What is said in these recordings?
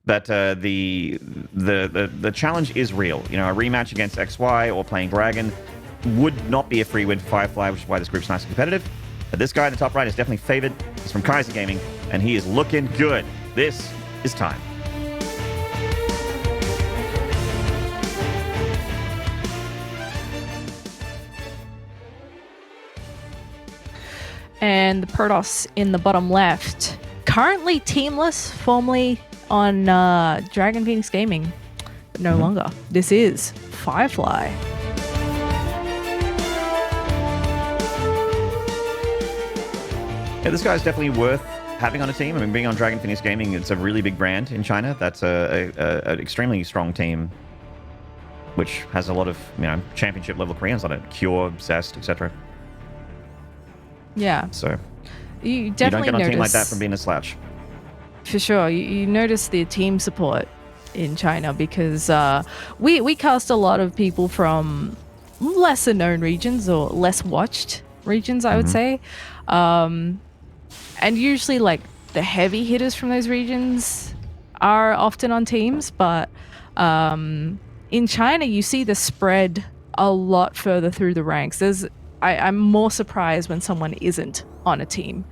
But the challenge is real. You know, a rematch against XY or playing Dragon would not be a free win for Firefly, which is why this group's nice and competitive. But this guy in the top right is definitely favored. He's from Kaiser Gaming, and he is looking good. This is time. And the Protoss in the bottom left, currently teamless, formerly on Dragon Phoenix Gaming, but no longer. This is Firefly. Yeah, this guy's definitely worth having on a team. I mean, being on Dragon Phoenix Gaming, it's a really big brand in China. That's an extremely strong team, which has a lot of, you know, championship level Koreans on it. Cure, Zest, etc. Yeah. So you don't get on a notice, team like that from being a slouch. For sure. You notice the team support in China because we cast a lot of people from lesser known regions or less watched regions, I would say. And usually like the heavy hitters from those regions are often on teams, but in China you see the spread a lot further through the ranks. I'm more surprised when someone isn't on a team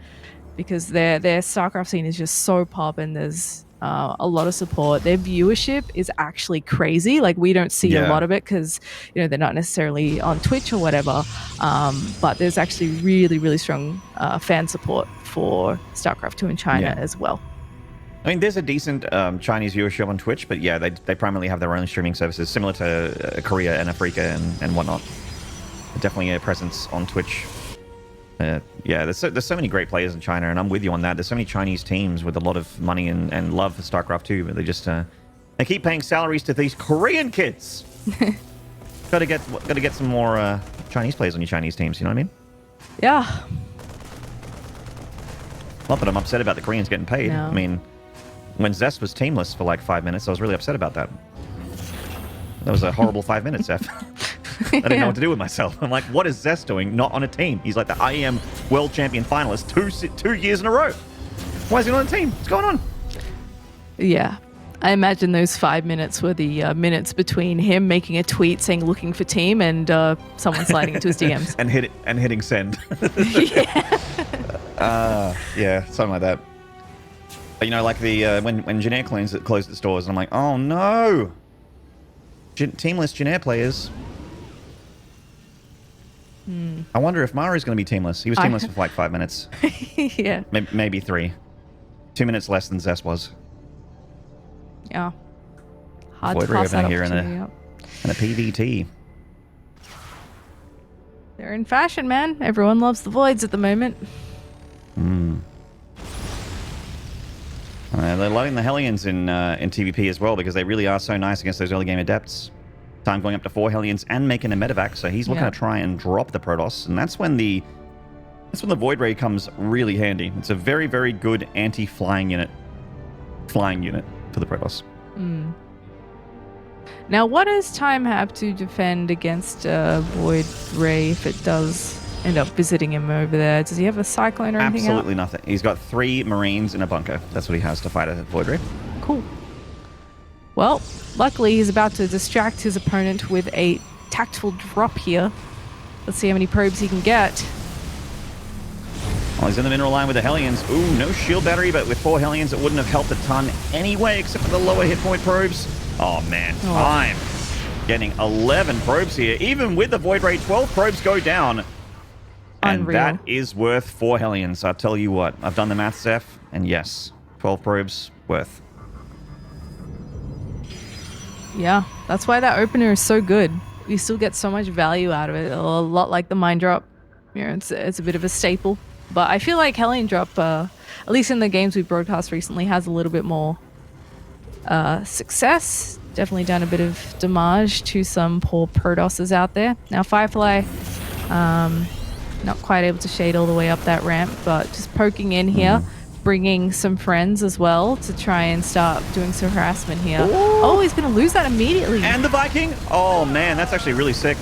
because their StarCraft scene is just so pop and there's a lot of support. Their viewership is actually crazy. Like we don't see a lot of it because, you know, they're not necessarily on Twitch or whatever. But there's actually really, really strong fan support for StarCraft 2 in China as well. I mean, there's a decent Chinese viewership on Twitch, but yeah, they primarily have their own streaming services, similar to Korea and Africa and whatnot. Definitely a presence on Twitch. Yeah, there's so many great players in China, and I'm with you on that. There's so many Chinese teams with a lot of money and love for StarCraft 2, but they just they keep paying salaries to these Korean kids. Gotta get some more Chinese players on your Chinese teams. You know what I mean? Yeah. Not that I'm upset about the Koreans getting paid. No. I mean, when Zest was teamless for like 5 minutes, I was really upset about that. That was a horrible 5 minutes, Zef. I didn't know what to do with myself. I'm like, what is Zest doing not on a team? He's like the IEM World Champion finalist 2 years in a row. Why is he not on a team? What's going on? Yeah. I imagine those 5 minutes were the minutes between him making a tweet saying looking for team and someone sliding into his DMs. and hitting send. Yeah, something like that. But, you know, like the when Janair closed its doors, and I'm like, oh no! Teamless Janair players. I wonder if Mari's going to be teamless. He was teamless for like 5 minutes. Yeah. Maybe 3. 2 minutes less than Zest was. Yeah. Hard Void to Ray pass that over here in opportunity up. a PVT. They're in fashion, man. Everyone loves the Voids at the moment. They're loving the Hellions in TVP as well because they really are so nice against those early game adepts. Time going up to 4 Hellions and making a medevac, so he's looking to try and drop the Protoss, and that's when the Void Ray comes really handy. It's a very, very good anti-flying unit for the Protoss. Now, what does Time have to defend against Void Ray if it does end up visiting him over there? Does he have a Cyclone or anything? Absolutely nothing. He's got 3 Marines in a bunker. That's what he has to fight a Void Ray. Cool. Well, luckily he's about to distract his opponent with a tactical drop here. Let's see how many probes he can get. Well, he's in the mineral line with the Hellions. Ooh, no shield battery, but with 4 Hellions, it wouldn't have helped a ton anyway, except for the lower hit point probes. Oh, man. I'm getting 11 probes here. Even with the Void Ray, 12 probes go down. And Unreal. that is worth 4 Hellions. I'll tell you what. I've done the math, Zeph, and yes, 12 probes worth. Yeah, that's why that opener is so good. You still get so much value out of it. A lot like the mine drop. You know, it's a bit of a staple. But I feel like Hellion drop, at least in the games we've broadcast recently, has a little bit more success. Definitely done a bit of damage to some poor Protosses out there. Now Firefly, not quite able to shade all the way up that ramp, but just poking in here. Bringing some friends as well to try and start doing some harassment here. Ooh. Oh, he's going to lose that immediately. And the Viking? Oh, man, that's actually really sick.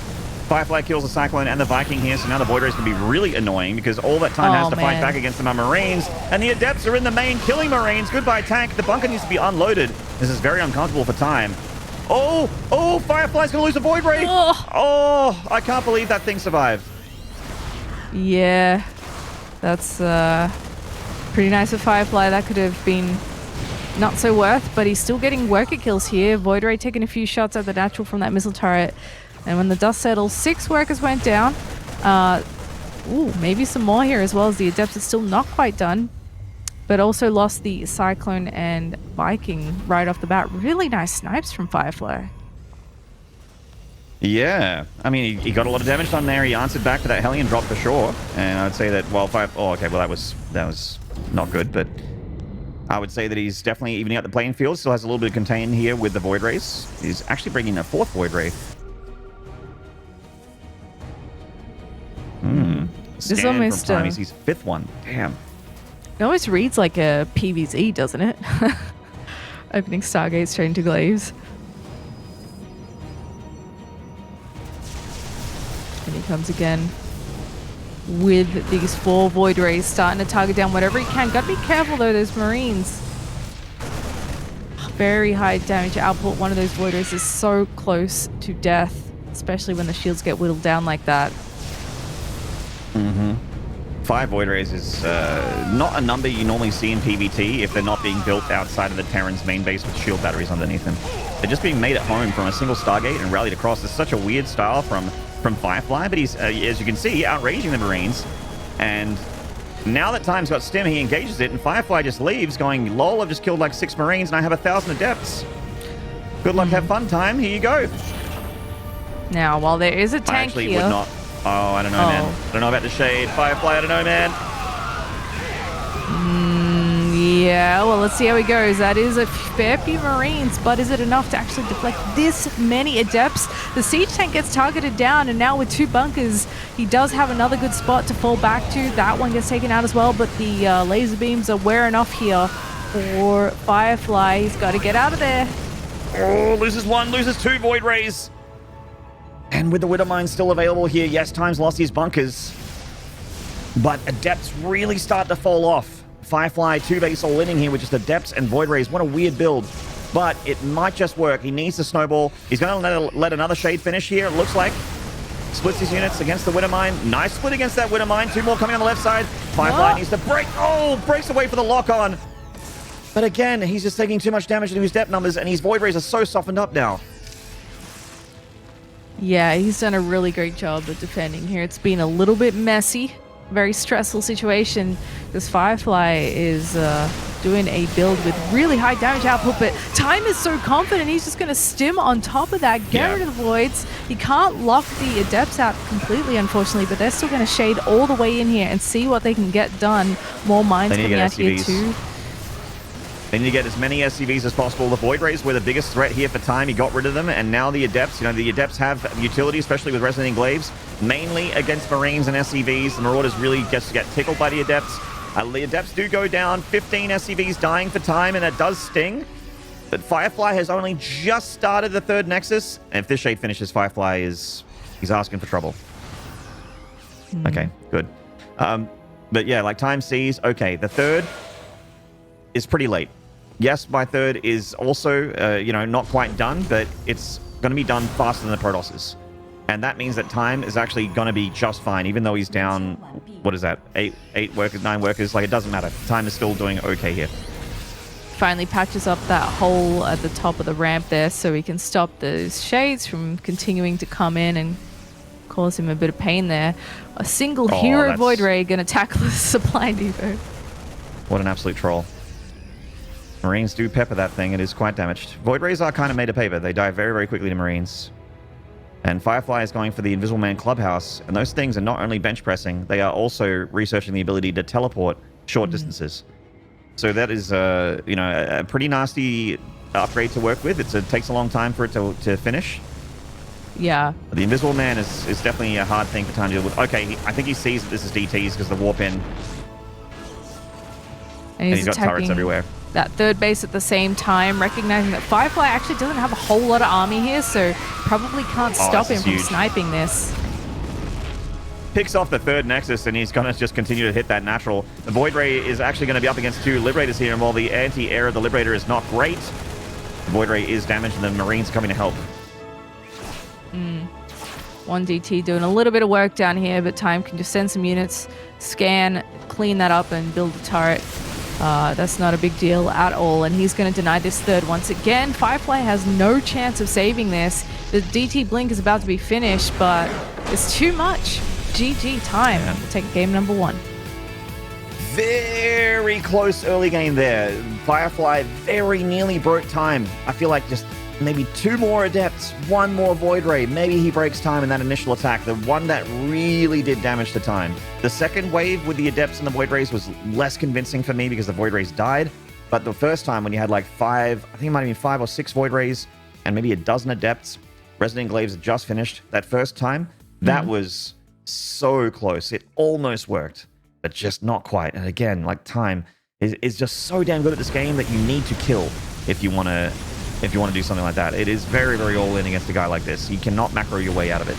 Firefly kills the Cyclone and the Viking here, so now the Void Rays can be really annoying because all that time has to fight back against them are Marines, and the Adepts are in the main killing Marines. Goodbye tank. The bunker needs to be unloaded. This is very uncomfortable for time. Oh, Firefly's gonna lose a Void Ray. Oh, I can't believe that thing survived. Yeah, that's pretty nice for Firefly. That could have been not so worth, but he's still getting worker kills here. Void Ray taking a few shots at the natural from that missile turret. And when the dust settles, 6 workers went down. Ooh, maybe some more here as well, as the Adepts are still not quite done. But also lost the Cyclone and Viking right off the bat. Really nice snipes from Firefly. Yeah, I mean, he got a lot of damage done there. He answered back to that Hellion drop for sure. And I'd say that, well, okay, well, that was not good, but I would say that he's definitely evening out the playing field. Still has a little bit of contain here with the Void Rays. He's actually bringing a 4th Void Ray. This is almost from time. He sees 5th one. Damn. It almost reads like a PvZ, doesn't it? Opening Stargate straight into Glaives. And he comes again with these 4 Void Rays, starting to target down whatever he can. Gotta be careful though, those Marines. Very high damage output. One of those Void Rays is so close to death, especially when the shields get whittled down like that. 5 Void Rays is not a number you normally see in PvT if they're not being built outside of the Terran's main base with shield batteries underneath them. They're just being made at home from a single Stargate and rallied across. It's such a weird style from Firefly, but he's, as you can see, outraging the Marines. And now that time's got stim, he engages it, and Firefly just leaves, going, lol, I've just killed like 6 Marines and I have 1,000 Adepts. Good luck, have fun time. Here you go. Now, while there is a tank I actually here... would not... Oh, I don't know, man. I don't know about the shade. Firefly, I don't know, man. Yeah, well, let's see how he goes. That is a fair few Marines, but is it enough to actually deflect this many Adepts? The siege tank gets targeted down, and now with 2 bunkers, he does have another good spot to fall back to. That one gets taken out as well, but the laser beams are wearing off here for Firefly. He's got to get out of there. Oh, loses 1, loses 2 Void Rays. And with the Widow Mine still available here, yes, Time's lost his bunkers. But Adepts really start to fall off. Firefly 2 base all inning here with just Adepts and Void Rays. What a weird build. But it might just work. He needs to snowball. He's going to let another Shade finish here, it looks like. Splits his units against the Widow Mine. Nice split against that Widow Mine. 2 more coming on the left side. Firefly needs to break. Oh, breaks away for the lock-on. But again, he's just taking too much damage into his depth numbers, and his Void Rays are so softened up now. Yeah, he's done a really great job of defending here. It's been a little bit messy, very stressful situation. This Firefly is doing a build with really high damage output, but Time is so confident he's just going to stim on top of that, get rid of the Voids. He can't lock the Adepts out completely, unfortunately, but they're still going to shade all the way in here and see what they can get done. More mines coming out here too. They need to get as many SCVs as possible. The Void Rays were the biggest threat here for Time. He got rid of them, and now the Adepts, the Adepts have utility, especially with Resonating Glaives, mainly against Marines and SCVs. The Marauders really get tickled by the Adepts. The Adepts do go down, 15 SCVs dying for Time, and that does sting. But Firefly has only just started the 3rd Nexus, and if this Shade finishes, Firefly he's asking for trouble. Okay, good. But yeah, like Time sees, okay, the 3rd is pretty late. Yes, my 3rd is also, not quite done, but it's going to be done faster than the Protosses. And that means that Time is actually going to be just fine, even though he's down, what is that, 8 workers, 9 workers, like it doesn't matter. Time is still doing okay here. Finally patches up that hole at the top of the ramp there so he can stop those Shades from continuing to come in and cause him a bit of pain there. A single hero Void Ray going to tackle the supply depot. What an absolute troll. Marines do pepper that thing. It is quite damaged. Void Rays are kind of made of paper. They die very, very quickly to Marines. And Firefly is going for the Invisible Man Clubhouse. And those things are not only bench pressing, they are also researching the ability to teleport short distances. So that is, a pretty nasty upgrade to work with. It takes a long time for it to finish. Yeah. The Invisible Man is definitely a hard thing for Time to deal with. Okay, I think he sees that this is DTs because of the warp in. And he's got turrets everywhere. That 3rd base at the same time, recognizing that Firefly actually doesn't have a whole lot of army here, so probably can't stop him from sniping this. picks off the third Nexus, and he's going to just continue to hit that natural. The Void Ray is actually going to be up against 2 Liberators here, and while the anti-air of the Liberator is not great, the Void Ray is damaged, and the Marines are coming to help. 1DT doing a little bit of work down here, but Time can just send some units, scan, clean that up, and build a turret. That's not a big deal at all, and he's going to deny this third once again. Firefly has no chance of saving this. The DT Blink is about to be finished, but it's too much. GG Time. Yeah. We'll take game number 1. Very close early game there. Firefly very nearly broke Time. I feel like just maybe 2 more Adepts, 1 more Void Ray. Maybe he breaks Time in that initial attack. The one that really did damage to Time. The second wave with the Adepts and the Void Rays was less convincing for me because the Void Rays died. But the first time when you had like 5, I think it might have been 5 or 6 Void Rays and maybe a dozen Adepts, Resident Glaives had just finished that first time. That was so close. It almost worked, but just not quite. And again, like Time is just so damn good at this game that you need to kill if you want to do something like that. It is very, very all-in against a guy like this. You cannot macro your way out of it.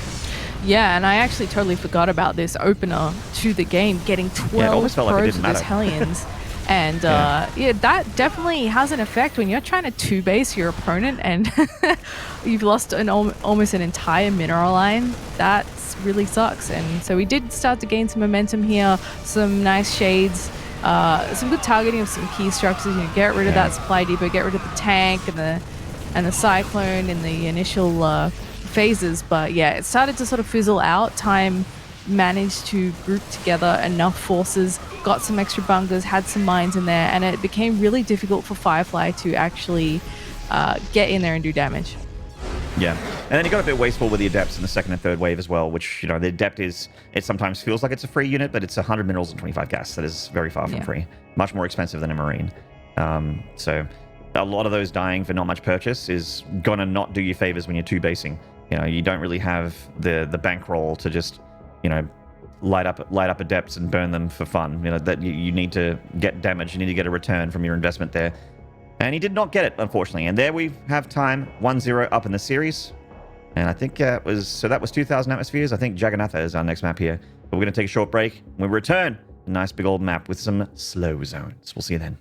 Yeah, and I actually totally forgot about this opener to the game, getting 12 probes with those Hellions. And yeah, that definitely has an effect when you're trying to 2-base your opponent and you've lost almost an entire mineral line. That really sucks. And so we did start to gain some momentum here, some nice shades, some good targeting of some key structures. You know, get rid of that supply depot, get rid of the tank and the cyclone in the initial phases. But yeah, it started to sort of fizzle out. Time managed to group together enough forces, got some extra bunkers, had some mines in there, and it became really difficult for Firefly to actually get in there and do damage. Yeah, and then he got a bit wasteful with the Adepts in the second and third wave as well, which, you know, the Adept it sometimes feels like it's a free unit, but it's 100 minerals and 25 gas. That is very far from free. Much more expensive than a Marine. So a lot of those dying for not much purchase is gonna not do you favors when you're 2-basing. You know, you don't really have the bankroll to just, you know, light up Adepts and burn them for fun. You know, that you need to get damage. You need to get a return from your investment there. And he did not get it, unfortunately. And there we have Time 1-0 up in the series. And I think that was 2,000 atmospheres. I think Jagannatha is our next map here. But we're going to take a short break. When we return, a nice big old map with some slow zones. We'll see you then.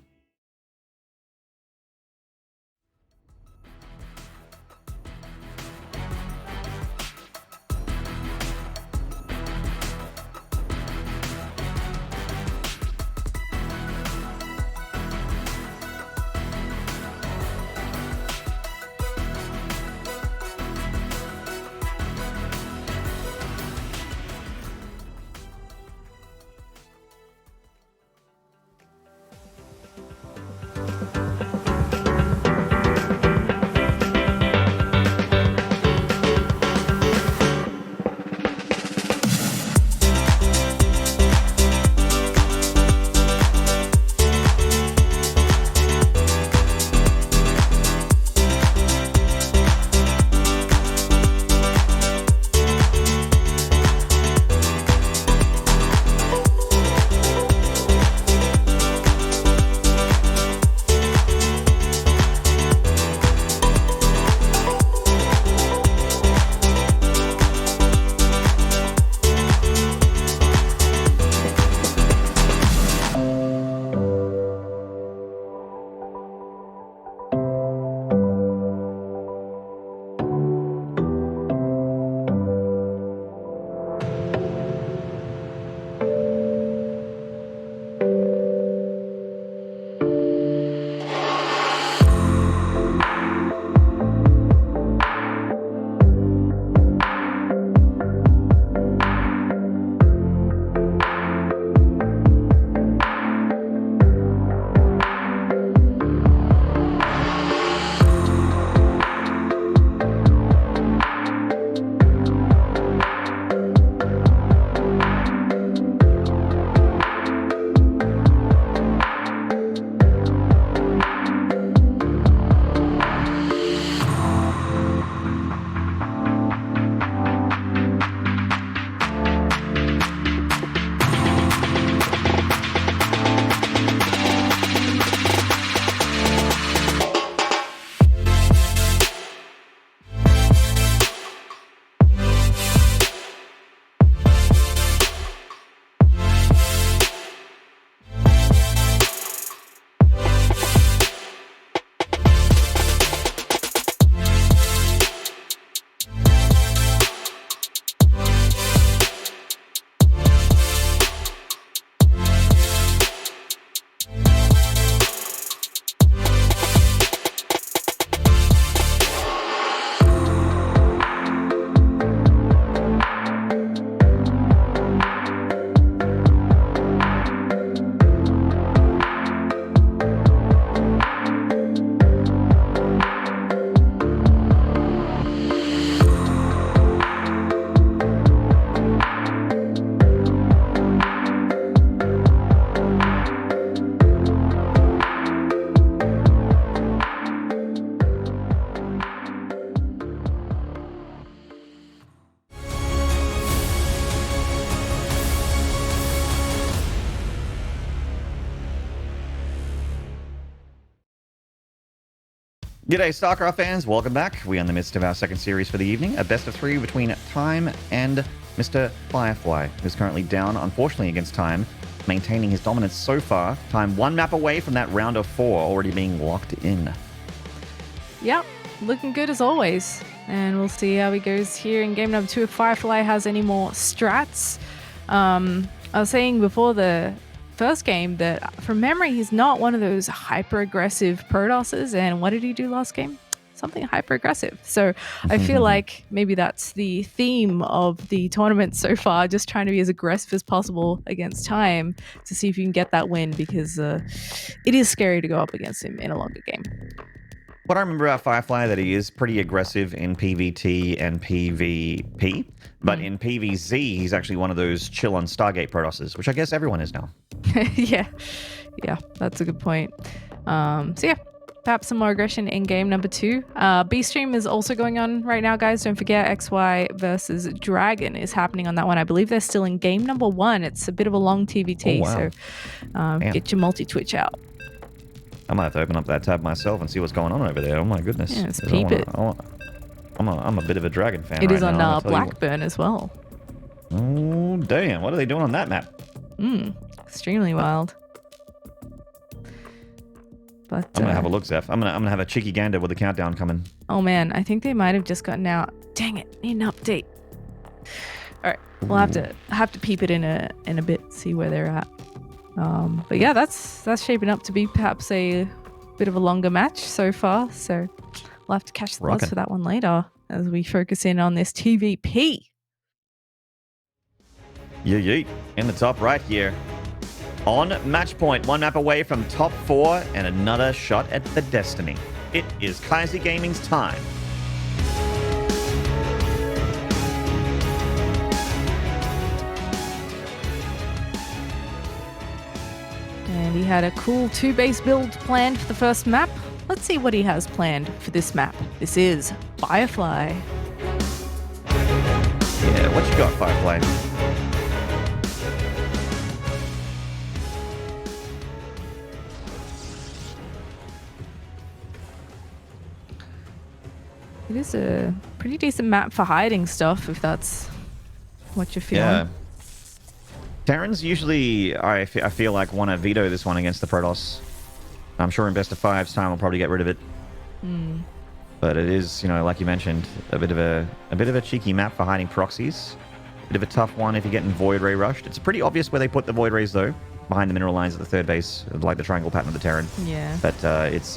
G'day, StarCraft fans. Welcome back. We are in the midst of our second series for the evening, a best of 3 between Time and Mr. Firefly, who's currently down, unfortunately, against Time, maintaining his dominance so far. Time 1 map away from that round of 4 already being locked in. Yep, looking good as always. And we'll see how he goes here in game number 2 if Firefly has any more strats. I was saying before the first game that from memory he's not one of those hyper aggressive Protosses, and what did he do last game? Something hyper aggressive. So I feel like maybe that's the theme of the tournament so far, just trying to be as aggressive as possible against Time to see if you can get that win, because it is scary to go up against him in a longer game. What I remember about Firefly that he is pretty aggressive in PvT and PvP, but in PvZ he's actually one of those chill on Stargate Protosses, which I guess everyone is now. yeah, that's a good point. So yeah, perhaps some more aggression in game number 2. B-Stream is also going on right now, guys. Don't forget XY versus Dragon is happening on that one. I believe they're still in game number 1. It's a bit of a long TVT, so get your multi-twitch out. I might have to open up that tab myself and see what's going on over there. Oh my goodness. Yeah, let's peep it. I'm a bit of a Dragon fan. It is right on now, Blackburn as well. Oh, damn. What are they doing on that map? Extremely wild. But I'm gonna have a look, Zeph. I'm gonna have a cheeky gander with the countdown coming. Oh man, I think they might have just gotten out. Dang it, need an update. All right, we'll have to peep it in a bit, see where they're at. But yeah, that's shaping up to be perhaps a bit of a longer match so far. So we'll have to catch the buzz for that one later as we focus in on this TVP. Yeah. In the top right here. On match point, 1 map away from top 4 and another shot at the destiny. It is Kaiser Gaming's time. And he had a cool 2-base build planned for the first map. Let's see what he has planned for this map. This is Firefly. Yeah, what you got, Firefly? It is a pretty decent map for hiding stuff, if that's what you're feeling. Yeah. Terrans usually, I feel like, want to veto this one against the Protoss. I'm sure in best of 5's Time will probably get rid of it. But it is, like you mentioned, a bit of a cheeky map for hiding proxies. Bit of a tough one if you're getting Void Ray rushed. It's pretty obvious where they put the Void Rays, though, behind the mineral lines at the third base, like the triangle pattern of the Terran. Yeah. But it's,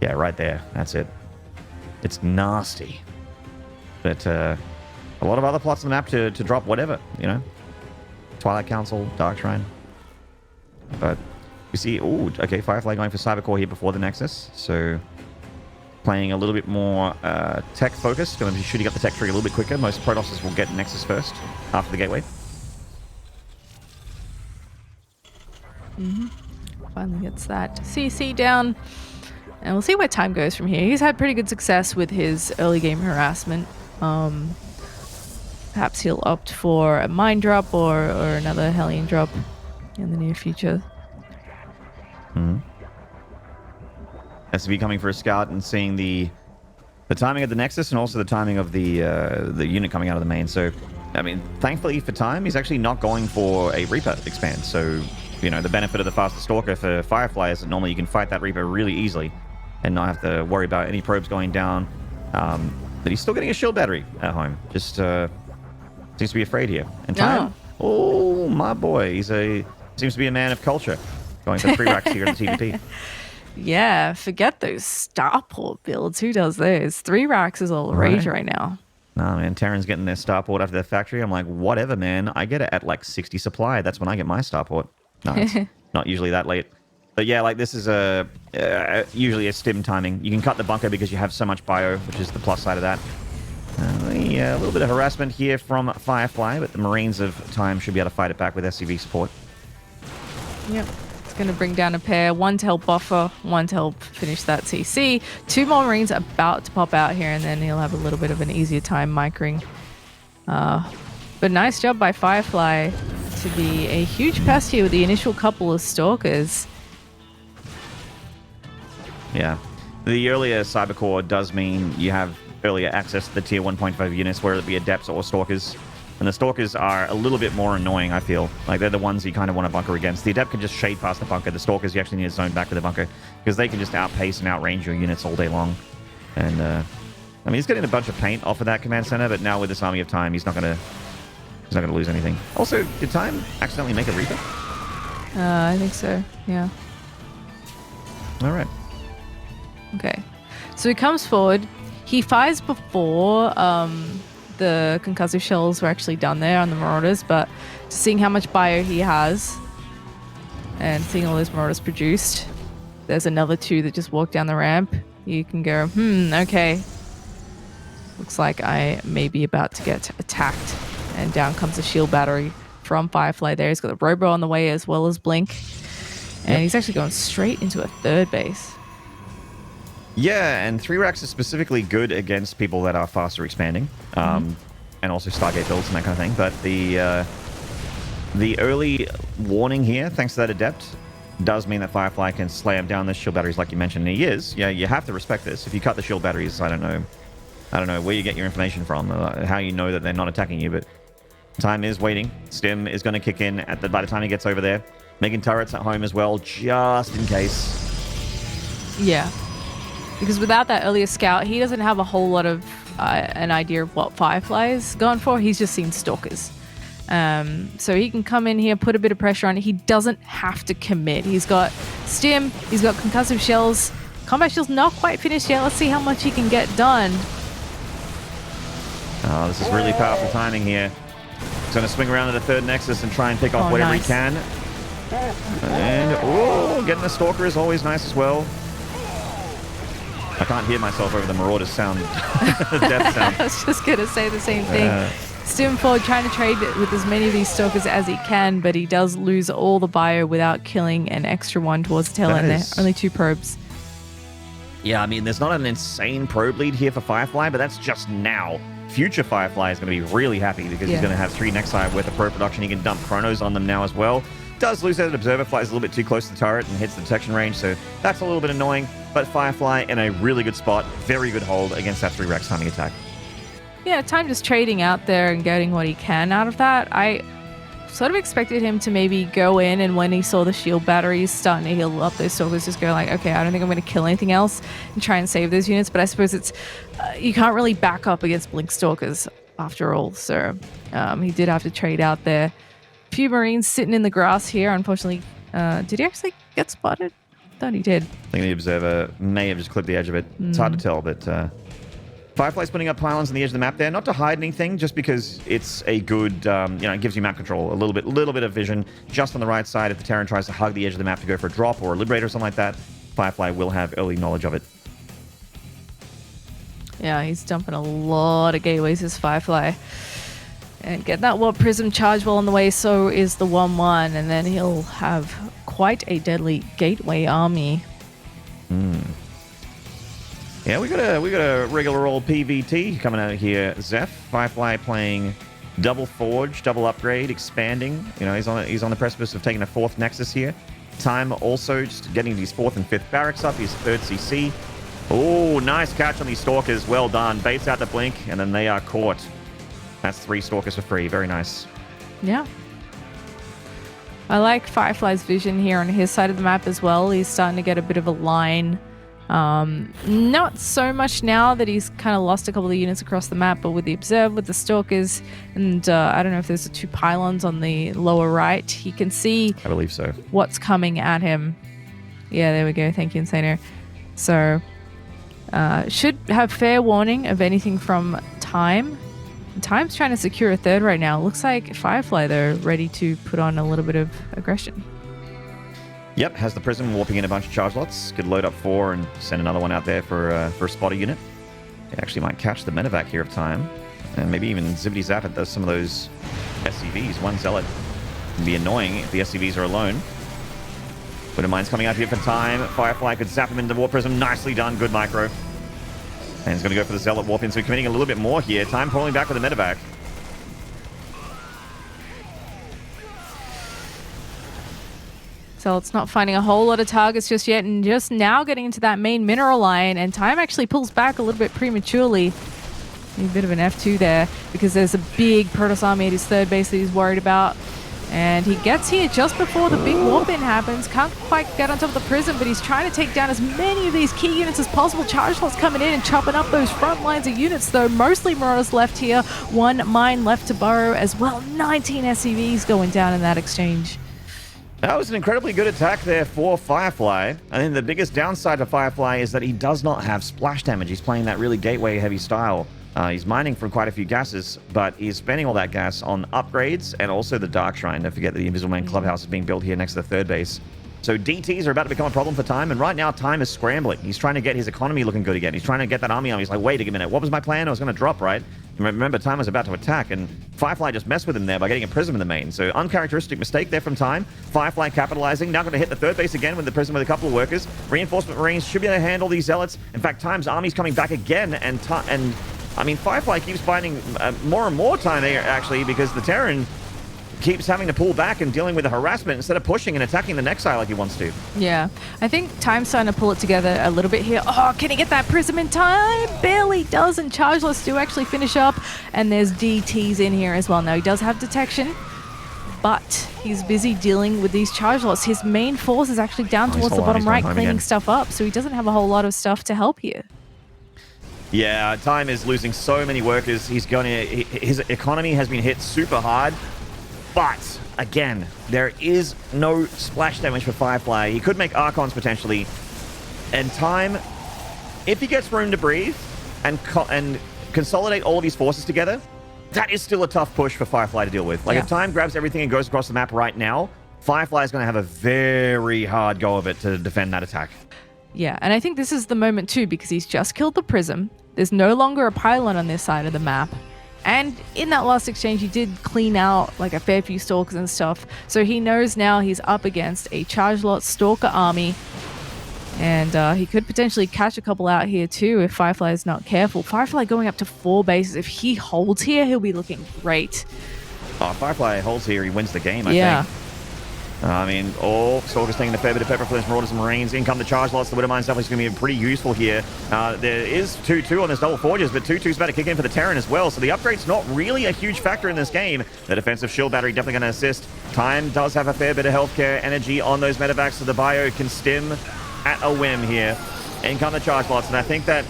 yeah, right there. That's it. It's nasty. But a lot of other plots on the map to drop whatever, Twilight Council, Dark Shrine. But you see, okay, Firefly going for Cybercore here before the Nexus. So playing a little bit more tech focused. Going to be shooting up the tech tree a little bit quicker. Most Protosses will get Nexus first after the gateway. Finally gets that CC down. And we'll see where Time goes from here. He's had pretty good success with his early game harassment. Perhaps he'll opt for a mine drop or another Hellion drop in the near future. SCV coming for a scout and seeing the timing of the Nexus and also the timing of the unit coming out of the main. So, I mean, thankfully for Time, he's actually not going for a Reaper expand. So, the benefit of the faster Stalker for Firefly is that normally you can fight that Reaper really easily and not have to worry about any probes going down. But he's still getting a shield battery at home. Just seems to be afraid here. And Time, oh my boy, seems to be a man of culture, going for 3 racks here in the TVP. Yeah, forget those starport builds. Who does those? 3 racks is all the rage right now. Nah, man, Terran's getting their starport after their factory. I'm like, whatever, man. I get it at like 60 supply. That's when I get my starport. No, it's not usually that late. But yeah, like this is usually a stim timing. You can cut the bunker because you have so much bio, which is the plus side of that. A little bit of harassment here from Firefly, but the Marines of Time should be able to fight it back with SCV support. Yep. It's going to bring down a pair. 1 to help buffer, 1 to help finish that CC. 2 more Marines about to pop out here, and then he'll have a little bit of an easier time micring. But nice job by Firefly to be a huge pest here with the initial couple of Stalkers. Yeah. The earlier Cybercore does mean you have earlier access to the tier 1.5 units, whether it be Adepts or Stalkers. And the Stalkers are a little bit more annoying, I feel. Like, they're the ones you kind of want to bunker against. The Adept can just shade past the bunker. The Stalkers, you actually need to zone back to the bunker, because they can just outpace and outrange your units all day long. And, I mean, he's getting a bunch of paint off of that command center, but now with this Army of Time, he's not gonna lose anything. Also, did Time accidentally make a Reaper? I think so, yeah. All right. Okay. So he comes forward. He fires before the concussive shells were actually done there on the Marauders, but seeing how much bio he has and seeing all those Marauders produced, there's another 2 that just walked down the ramp. You can go, okay. Looks like I may be about to get attacked. And down comes a shield battery from Firefly there. He's got the Robo on the way as well as Blink. And he's actually going straight into a 3rd base. Yeah, and 3-Racks is specifically good against people that are faster expanding, and also Stargate builds and that kind of thing. But the early warning here, thanks to that Adept, does mean that Firefly can slam down the shield batteries like you mentioned, and he is. Yeah, you have to respect this. If you cut the shield batteries, I don't know where you get your information from, how you know that they're not attacking you, but Time is waiting. Stim is going to kick in by the time he gets over there. Making turrets at home as well, just in case. Yeah. Because without that earlier scout, he doesn't have a whole lot of an idea of what Firefly is going for. He's just seen Stalkers. So he can come in here, put a bit of pressure on it. He doesn't have to commit. He's got Stim, he's got concussive shells. Combat shield's not quite finished yet. Let's see how much he can get done. Oh, this is really powerful timing here. He's going to swing around to the 3rd Nexus and try and pick off whatever he can. And, getting a Stalker is always nice as well. I can't hear myself over the Marauder's sound. Death sound. I was just going to say the same thing. Stim forward trying to trade with as many of these Stalkers as he can, but he does lose all the bio without killing an extra one towards the tail end there. Only 2 probes. Yeah, I mean, there's not an insane probe lead here for Firefly, but that's just now. Future Firefly is going to be really happy because he's going to have 3 Nexi worth of probe production. He can dump Chronos on them now as well. Does lose that Observer, flies a little bit too close to the turret and hits the detection range, so that's a little bit annoying. But Firefly in a really good spot, very good hold against that 3-Rack timing attack. Yeah, Time just trading out there and getting what he can out of that. I sort of expected him to maybe go in, and when he saw the shield batteries starting to heal up those Stalkers, just go like, okay, I don't think I'm going to kill anything else and try and save those units. But I suppose it's you can't really back up against Blink Stalkers after all. So he did have to trade out there. A few Marines sitting in the grass here. Unfortunately, did he actually get spotted? I thought he did. I think the Observer may have just clipped the edge of it. It's hard to tell, but Firefly's putting up pylons on the edge of the map there, not to hide anything, just because it's a good, it gives you map control, a little bit of vision just on the right side. If the Terran tries to hug the edge of the map to go for a drop or a Liberator or something like that, Firefly will have early knowledge of it. Yeah, he's dumping a lot of gateways as Firefly. And get that Warp Prism charge well on the way, so is the 1-1, and then he'll have quite a deadly gateway army. Yeah, we got a regular old PVT coming out here. Zeph, Firefly playing double forge, double upgrade, expanding. He's on the precipice of taking a 4th Nexus here. Time also just getting these 4th and 5th barracks up, his 3rd CC. Oh, nice catch on these Stalkers. Well done. Baits out the Blink, and then they are caught. That's 3 Stalkers for free. Very nice. Yeah. I like Firefly's vision here on his side of the map as well. He's starting to get a bit of a line. Not so much now that he's kind of lost a couple of units across the map, but with the Observe, with the Stalkers, and I don't know if there's the 2 pylons on the lower right, he can see, I believe so, what's coming at him. Yeah, there we go. Thank you, Insano. So, should have fair warning of anything from Time. Time's trying to secure a 3rd right now. Looks like Firefly, though, ready to put on a little bit of aggression. Yep, has the Prism warping in a bunch of charge lots. Could load up 4 and send another one out there for a spotter unit. It actually might catch the medevac here of Time. And maybe even zippity zap it does some of those SCVs. 1 Zealot can be annoying if the SCVs are alone. Winter Mind's coming out here for Time. Firefly could zap him into the Warp Prism. Nicely done. Good micro. And he's going to go for the Zealot warp in, so committing a little bit more here. Time pulling back with the medevac. So it's not finding a whole lot of targets just yet, and just now getting into that main mineral line, and Time actually pulls back a little bit prematurely. A bit of an F2 there, because there's a big Protoss army at his third base that he's worried about. And he gets here just before the big warp in happens. Can't quite get on top of the prism, but he's trying to take down as many of these key units as possible. Charge slots coming in and chopping up those front lines of units, though. Mostly Marauders left here. 1 mine left to burrow as well. 19 SCVs going down in that exchange. That was an incredibly good attack there for Firefly. I think the biggest downside to Firefly is that he does not have splash damage. He's playing that really gateway-heavy style. He's mining from quite a few gases, but he's spending all that gas on upgrades and also the Dark Shrine. Don't forget that the Invisible Man Clubhouse is being built here next to the third base. So DTs are about to become a problem for Time, and right now Time is scrambling. He's trying to get his economy looking good again. He's trying to get that army on. He's like, wait a minute, what was my plan? I was going to drop, right? Remember, Time was about to attack, and Firefly just messed with him there by getting a Prism in the main. So uncharacteristic mistake there from Time. Firefly capitalizing. Now going to hit the third base again with the Prism with a couple of workers. Reinforcement Marines should be able to handle these Zealots. In fact, Time's army's coming back again, and I mean, Firefly keeps finding more and more time there, actually, because the Terran keeps having to pull back and dealing with the harassment instead of pushing and attacking the next side like he wants to. Yeah, I think Time's starting to pull it together a little bit here. Oh, can he get that Prism in time? Barely does, and Chargeless do actually finish up, and there's DTs in here as well. Now, he does have detection, but he's busy dealing with these Chargeless. His main force is actually down towards the bottom right, cleaning stuff up, so he doesn't have a whole lot of stuff to help here. Yeah, Time is losing so many workers. His economy has been hit super hard. But, again, there is no splash damage for Firefly. He could make Archons potentially. And Time, if he gets room to breathe and consolidate all of his forces together, that is still a tough push for Firefly to deal with. Like, if Time grabs everything and goes across the map right now, Firefly is going to have a very hard go of it to defend that attack. Yeah, and I think this is the moment too, because he's just killed the Prism. There's no longer a pylon on this side of the map. And in that last exchange, he did clean out like a fair few Stalkers and stuff. So he knows now he's up against a Chargelot Stalker army. And he could potentially catch a couple out here too if Firefly is not careful. Firefly going up to 4 bases. If he holds here, he'll be looking great. Oh, Firefly holds here, he wins the game, I think. I mean, Stalker's taking a fair bit of pepper for those Marauders and Marines. In come the charge lots. The Widowmine's definitely going to be pretty useful here. There is 2-2 on this double forges, but 2-2's about to kick in for the Terran as well. So the upgrade's not really a huge factor in this game. The defensive shield battery definitely going to assist. Time does have a fair bit of healthcare energy on those medevacs, so the bio can stim at a whim here. In come the charge lots, and I think that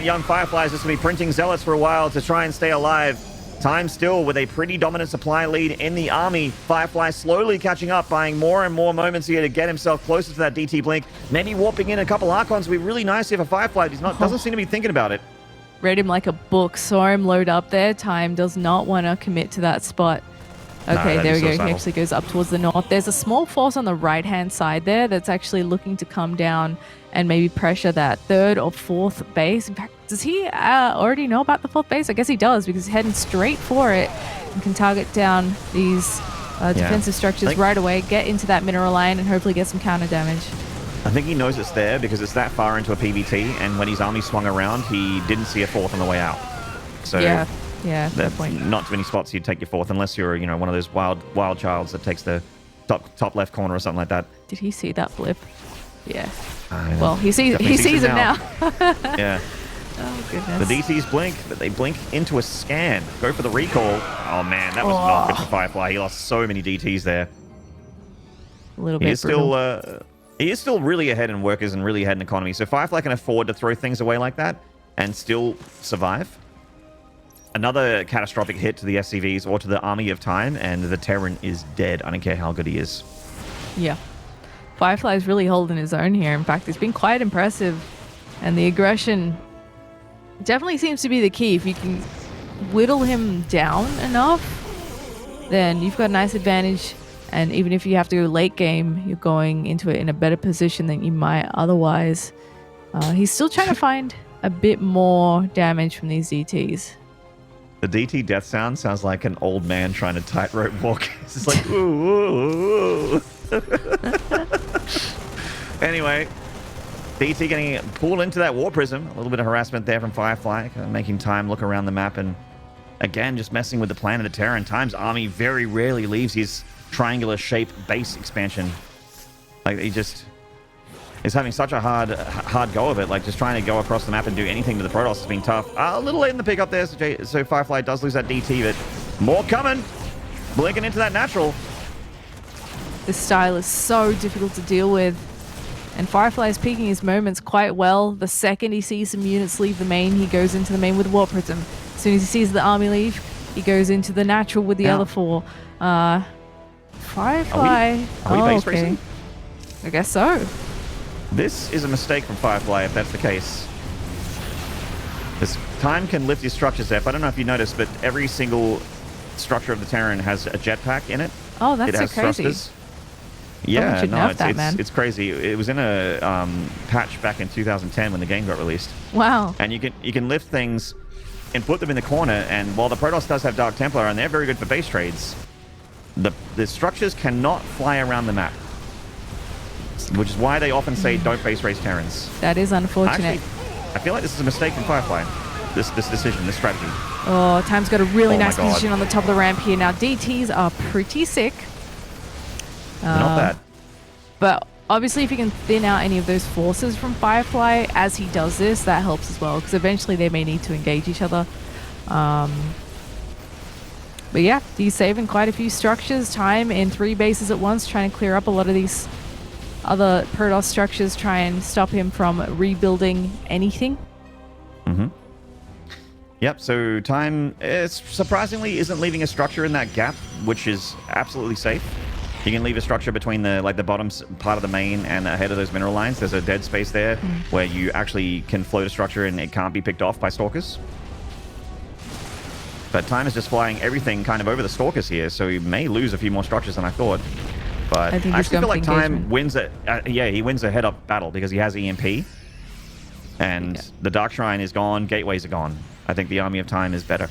young Firefly is just going to be printing Zealots for a while to try and stay alive. Time still with a pretty dominant supply lead in the army. Firefly slowly catching up, buying more and more moments here to get himself closer to that DT blink. Maybe warping in a couple Archons would be really nice here for Firefly. He's doesn't seem to be thinking about it. Read him like a book. Saw him load up there. Time does not want to commit to that spot. Okay, no, there we go. He actually goes up towards the north. There's a small force on the right-hand side there that's actually looking to come down and maybe pressure that 3rd or 4th base. In fact, does he already know about the 4th base? I guess he does, because he's heading straight for it and can target down these defensive structures right away, get into that mineral line, and hopefully get some counter damage. I think he knows it's there because it's that far into a PVT, and when his army swung around, he didn't see a 4th on the way out. So yeah, fair point. Not too many spots you'd take your 4th, unless you're, one of those wild childs that takes the top left corner or something like that. Did he see that blip? Yeah. Well, he sees him now. Yeah. Oh, goodness. The DTs blink, but they blink into a scan. Go for the recall. Oh, man, that was not good for Firefly. He lost so many DTs there. A little bit He is still really ahead in workers and really ahead in economy, so Firefly can afford to throw things away like that and still survive. Another catastrophic hit to the SCVs or to the army of Time, and the Terran is dead. I don't care how good he is. Yeah. Firefly is really holding his own here. In fact, it's been quite impressive. And the aggression definitely seems to be the key. If you can whittle him down enough, then you've got a nice advantage. And even if you have to go late game, you're going into it in a better position than you might otherwise. He's still trying to find a bit more damage from these DTs. The DT death sounds like an old man trying to tightrope walk. It's just like, ooh, ooh, ooh. Anyway, DT getting pulled into that war prism. A little bit of harassment there from Firefly, kind of making Time look around the map, and again, just messing with the plan of the Terran. Time's army very rarely leaves his triangular shape base expansion. Like, he just is having such a hard go of it. Like, just trying to go across the map and do anything to the Protoss has been tough. A little late in the pick up there, so Firefly does lose that DT, but more coming. Blinking into that natural. This style is so difficult to deal with. And Firefly is peeking his moments quite well. The second he sees some units leave the main, he goes into the main with Warp Prism. As soon as he sees the army leave, he goes into the natural with the other 4. Firefly. Are we base racing? I guess so. This is a mistake from Firefly if that's the case. This time can lift his structures there. I don't know if you noticed, but every single structure of the Terran has a jetpack in it. Oh, that's it has so crazy. Thrusters. Yeah, no, it's crazy. It was in a patch back in 2010 when the game got released. Wow. And you can lift things and put them in the corner, and while the Protoss does have Dark Templar, and they're very good for base trades, the structures cannot fly around the map. Which is why they often say don't base race Terrans. That is unfortunate. Actually, I feel like this is a mistake from Firefly. This decision, this strategy. Oh, Time's got a really nice my God. position on the top of the ramp here. Now, DTs are pretty sick. Not bad. But obviously, if you can thin out any of those forces from Firefly as he does this, that helps as well, because eventually they may need to engage each other. But yeah, he's saving quite a few structures. Time in 3 bases at once, trying to clear up a lot of these other Protoss structures, try and stop him from rebuilding anything. Mm-hmm. Yep, so Time surprisingly isn't leaving a structure in that gap, which is absolutely safe. You can leave a structure between the bottom part of the main and ahead of those mineral lines. There's a dead space there where you actually can float a structure and it can't be picked off by Stalkers. But Time is just flying everything kind of over the Stalkers here, so he may lose a few more structures than I thought. But I actually feel like Time wins it. He wins a head-up battle because he has EMP. And the Dark Shrine is gone, Gateways are gone. I think the Army of Time is better.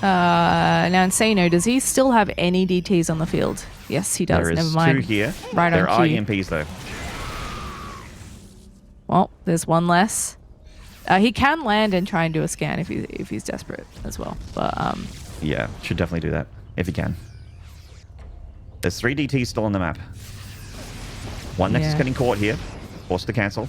Now, Insano, does he still have any DTs on the field? Yes, he does. Never mind. There is 2 here. Right there on are cue. EMPs, though. Well, there's one less. He can land and try and do a scan if he's desperate as well. But yeah, should definitely do that if he can. There's 3 DTs still on the map. One Nexus getting caught here. Forced to cancel.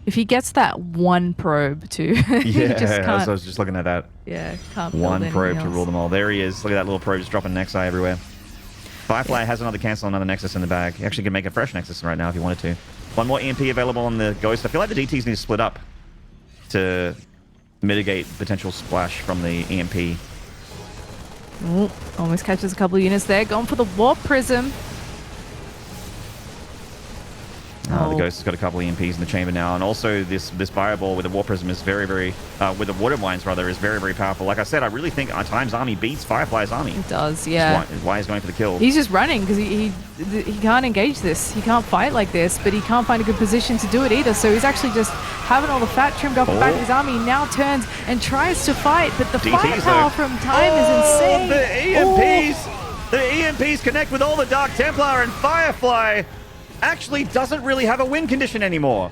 If he gets that one probe too, yeah, I was just looking at that. Yeah, can't one probe to rule them all. There he is. Look at that little probe just dropping Nexi everywhere. Firefly has another cancel, another Nexus in the bag. He actually can make a fresh Nexus right now if he wanted to. One more EMP available on the Ghost. I feel like the DTs need to split up to mitigate potential splash from the EMP. Ooh, almost catches a couple of units there. Going for the Warp Prism. The Ghost has got a couple of EMPs in the chamber now, and also this Fireball with the War Prism is very, with the Water Wines rather, is very, very powerful. Like I said, I really think Time's army beats Firefly's army. It does, yeah. That's why he's going for the kill. He's just running because he can't engage this. He can't fight like this, but he can't find a good position to do it either. So he's actually just having all the fat trimmed off the back of his army. Now turns and tries to fight, but the firepower from Time is insane. The EMPs connect with all the Dark Templar, and Firefly actually doesn't really have a win condition anymore.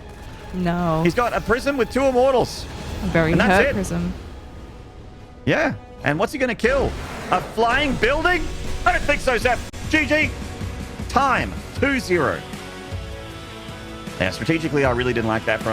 No. He's got a Prism with 2 Immortals. A very hurt Prism. Yeah. And what's he going to kill? A flying building? I don't think so, Zep. GG. Time. 2-0. Yeah, strategically, I really didn't like that from